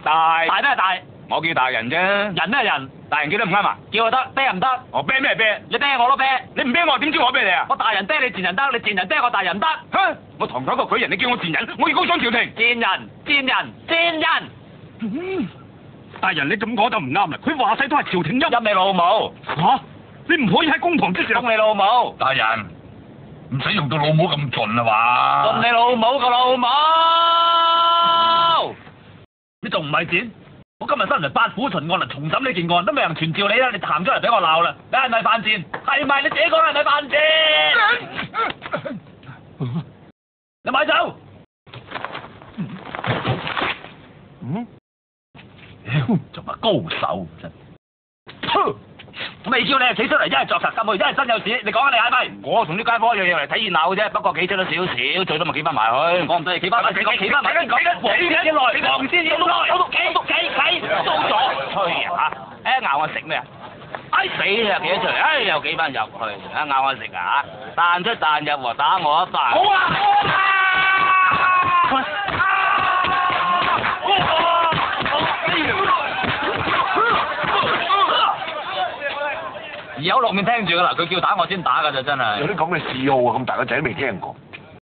大大咩大？我叫大人啫。人咩人？大人叫得唔啱啊？叫就得，啤唔得。我啤咩啤？你啤我都啤。你唔啤我，點知我啤你啊？我大人啤你賤人得，你賤人啤我大人得。哼！我堂堂一個舉人，你叫我賤人，我要告上朝廷。賤人，賤人，賤人！大人，你咁講就唔啱啦。佢話晒都係朝廷陰你老母！吓，你唔可以喺公堂之上。陰你老母！大人，唔使用到老母咁盡啦嘛。盡你老母個老母！你仲唔係賤？我今日身為八府巡按嚟重審呢件案，都未人傳召你啦，你行出嚟俾我鬧啦！你係咪犯賤？係咪你自己講係咪犯賤？你咪走！仲話高手真，未叫你企出嚟，一係作實咁，一係真有事。你講下你係咪？我同啲街坊一樣嚟睇熱鬧嘅啫，不過企出咗少少，最多咪企翻埋去。我唔使你企翻埋，企翻埋先講。黃先生來，黃先生來，企，到咗。吹啊！咬我食咩啊？死啊！企咗出嚟，又企翻入去，咬我食啊！彈出彈入喎，打我一巴。好啊！而有落面聽住噶啦，佢叫打我先打噶咋，真係。有啲咁嘅嗜好啊，咁大個仔未聽過。